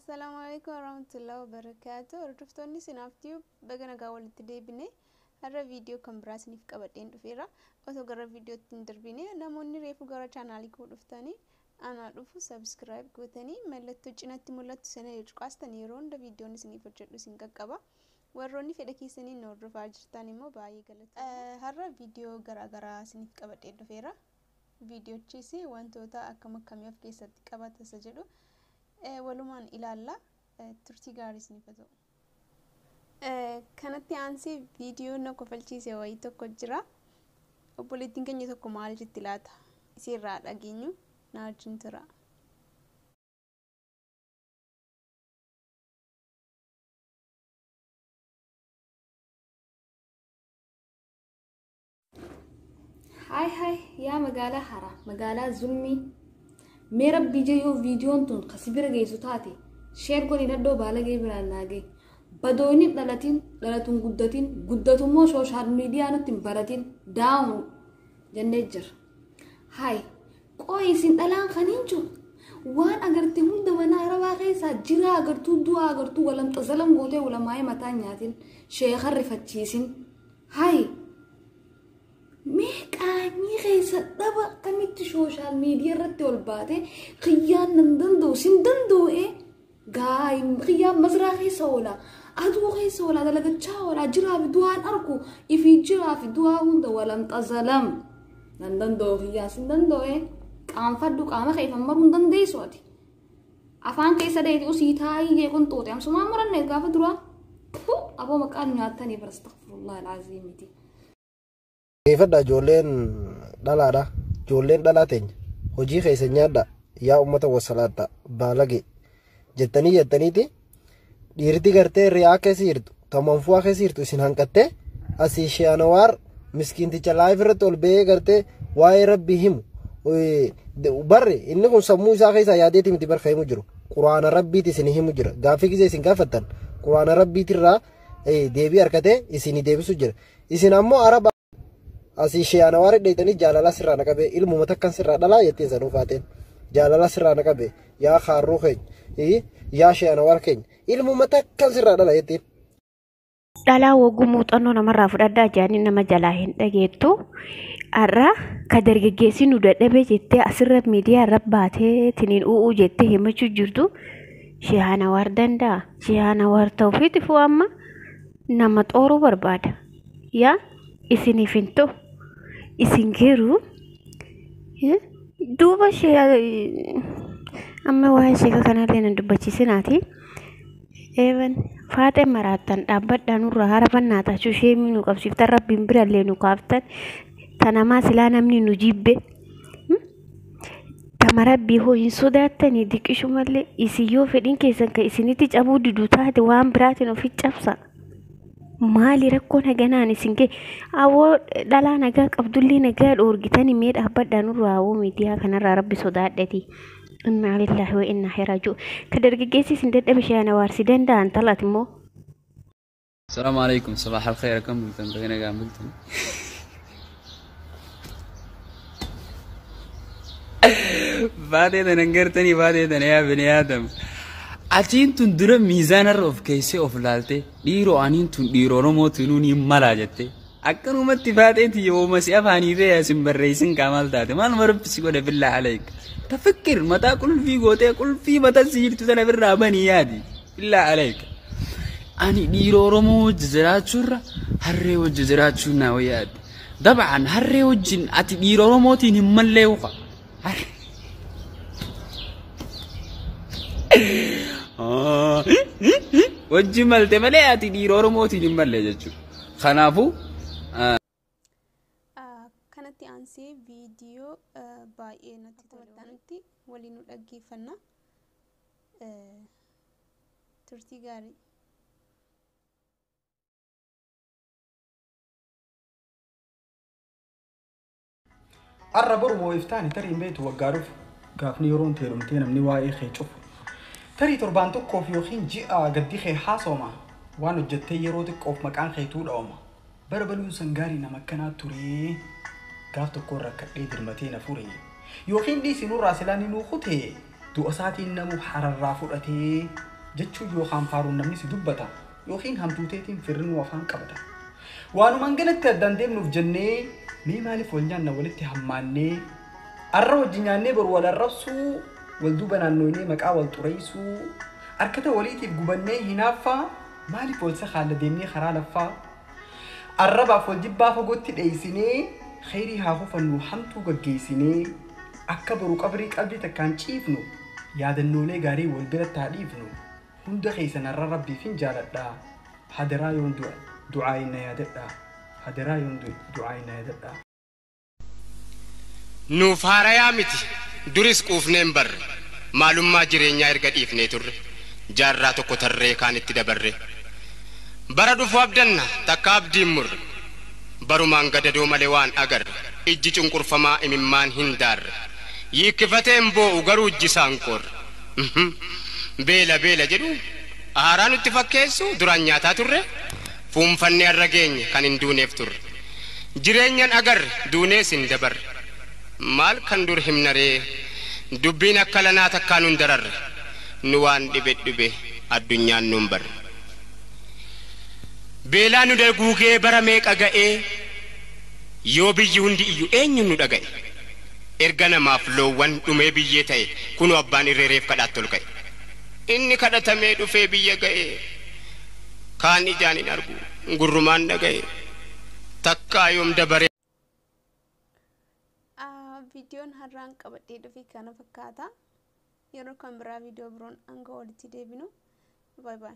Assalamu alaikum warahmatullahi wabarakatuh. Hordoftoonni sinaaftii bagana gaawwalitti deebine har'a viidiyoo kan biraa isiniif qabadheen dhufeera. Otoo gara viidiyootti hin darbine namoonni reefu gara chaanaalii koo dhuftanii ana dhufu subscribe gootanii mallattoo cinatti mul'attu sana cuqaastan yeroo hunda viidiyoon isiniif hojjedhu isin qaqqaba. Warroonni fedha keessanii na hordofaa jirtan immoo baay'ee galatoomna. Har'a viidiyoo garaa isiniif qabadheen dhufeera. Viidiyoochis wantoota akkam akkamii of keessatti qabata isa jedhu walumaan ilaalla turtii gaarii isiniif ta'u. Kanatti aansee viidiyoo na kofalchiise wayii tokko jira. Obboleettiin keenya tokko maal jetti laata? Isirraa dhageenyu na wajjin tura. Hai yaa magaalaa hara magaalaa zulmii mee rabbi jeyo viidiyoon tun kasibira geessu taate sheer godhi daddoo baalagee biraan naagee badoonni dhalatun guddatummoo sooshaal miidiyaa nutti hin baratin daawun jennee jira. Hai qooyi isin dhalaan kaniinchu waan agartee hunda manaa arabaa keessaa jira agartuu du'aa agartuu walamxa zalam gootee walamaa'ee mataa nyaatin sheekhan rifachiisin. Hai meeqaanii keessa dhaba kamitti sooshaal miidiyaa irratti ol baate xiyyaan nan danda'u sin danda'u gaay xiyyaan masraa keessa oola aduu keessa oola dalagachaa oola jiraa fi du'aan arku ifi jiraa fi du'aa hunda walamxa zalam nan danda'u xiyyaan sin danda'u qaanfadhu qaama keessa maruu hin dandeessu ati afaan keessa deetii usii taa'ii jeequn xoote amsumaa muranne gaafa duraa aboo maqaan nyaatanii barastaghfirullah alazimiti. Fadda ijoolleen dhalaadha. Ijoolleen dhalaa teenya hojii keessa nyaadha yaa ummata wasalaadha baalage jettaniiti dhiirti gartee riyaa keessa jirtu tamanfuu keessa jirtu isin hanqattee asii shiyaanawaar miskiinticha laayif irratti ol ba'ee gartee waa'ee rabbii himu barre inni kun sammuu isaa keessa yaadeeti miti barka himu jiru quraana rabbiiti isin himu jira gaaffii gisee isin gaafattan quraana rabbiitirraa deebii harkatee isin deebisu jira isin ammoo araba asii shiyaanawaar dheeytanii jaalala sirraa naqabe ilmuma takkan sirraa dhalaa jettiin sanuu faateen jaalala sirraa naqabe yaa khaarruu keenya yaa shiyaanawaar keenya ilmuma takkan sirraa dhala jettiin. Dhalaa waguu muuxannoo namarraa fudhadhaa jaanii nama jalaa hin dhageettu har'a ka dargaggeessi nu dadhabe jettee asirra miidiyaa irra baatee tiniin u'uu jettee himachuu jirtu shiyaanawaar danda'a shiyaanawaar ta'uufiiti fuu amma nama xooruu barbaada yaa isiniif hin ta'u. Isin geeru duuba amma waa'ee sheeka kanallee nan dubbachiisinaati. Eeban faatee maraattan dhaabbadhaan nurraa harafannaa taachuu sheemii nu qabsiiftan rabbiin birallee nu kaaftan tanamaa silaa namni nu jibbe tama rabbii hoo hin sodaattanii diqishu malee isin yoo fedhiin keessan kan isinitti cabuu diduu taate waan biraatiin ofi cabsa. Maali rakkoo naganaan isin kee awoo dhalaa nagaa qabdullee nagaa dhoorgitanii mee dhaabbadhaan nurraa awoo miidiyaa kanarraa rabbi sodaadhati. Inna lillahi wa inna ilaihi raaji'uun. Ka dargaggeessi isin dadhabe shiyaanawaar si danda'an talaat immoo. Assalamu alaikum sabah alkhair kam bultan bagana gaan bultan. Baadee tan gartanii baadee tan yaa bani aadam. Atiin tun dura miizaanarra of keessee of laalte dhiiroo aniin tun dhiiroo Oromootiin nuuni malaa jette akkanumatti faateeti yooma si afaanii ta'e asin barreessin qaamaal taate maal marabbisi godhe billaa alayka tafakkir mataa qulfii gootee qulfii mataa si jirtu sana birraa banii yaadi billaa alayka ani dhiiroo Oromoo wajji jiraachuurra harree wajji jiraachuun naa yaadi dabcan harree wajjin ati dhiiroo Oromootiin hin mallee uqa wajji malte malee ati dhiiroo Oromootiin hin malle jechuudha. Kanaafuu kanatti aansee viidiyoo baay'ee natti tolanitti waliin nu dhaggeeffanna. Turtii gaarii. Arra boru moo iftaani tarii hin beektu waggaaruuf gaafni yeroon teerumtee namni waa'ee kee cufu. Tarii torbaan tokkoof yookiin ji'a gaddi kee haasooma waan hojjettee yeroo xiqqoof maqaan kee tuudhaama barbaluun sangaarii nama akkanaa turee gaaf tokkoon rakkadhee dirmatee na fure yookiin dhiisinurraa silaa ni nuukute du'a isaatiin namu hararraa fudhatee jechuu yookaan faaruun namni si dubbata yookiin hamtuuteetiin firrinuu afaan qabata. Waanumaan galatti addaan deemnuuf jennee mee maaliif wal nyaanna walitti hammaannee arra wajji nyaannee boru wal arrabsuu wal duuba naannoonee maqaa wal xureessuu harkata waliitiif gubannee hinaaffaa maaliif wal sakhaalla deemnee karaa laffaa arrabaaf wal jibbaa fagootti dheessinee khayrii haa hufannu hamtuu gaggeessinee akka boru qabrii qalbii takkaan ciifnu yaadannoolee gaarii wal biratti haa dhiifnu hunda keessan arra rabbiif hin jaaladhaa hadaraa yoon du'aayina yaadadhaa hadaraa yoon du'aayina yaadadhaa. Nuuf haarayaa miti duris quufneen barre maalummaa jireenyaa erga dhiifnee turre jaarraa tokko tarree kaan itti dabarre bara dhufu abdanna takka abdiin murre barumaan gadadoo malee waan agarre ijji cunqurfamaa imimmaan hin daarre yiikkifateen boo'u garuu ijjisaan qorre beela beela jedhu aaraa nutti fakkeessu duraan nyaataa turre fuunfannee har'a geenye kan hin duuneef turre jireenyan agarre duunees hin dabarre maal kan dur himnaree dubbiin akka lanaa takkaa nun dararre nu waan dhibe addunyaan nun barre beelaa nu daguugee bara meeqa ga'ee yoo biyyi hundi iyyu eenyu nu dhaga'e erga namaaf loowwan dhumee biyyee ta'e kunoo abbaan irreereef kadhaatti ol ka'e inni kadhatamee dhufee biyya ga'e kaan ijaan hin argu gurrumaan dhaga'e takkaa yoom dabaree. Viidiyoon har'aan qabadhee dhufe kana fakkaata. Yeroo kan biraa viidiyoo biroon hanga walitti deebinu. Bye bye.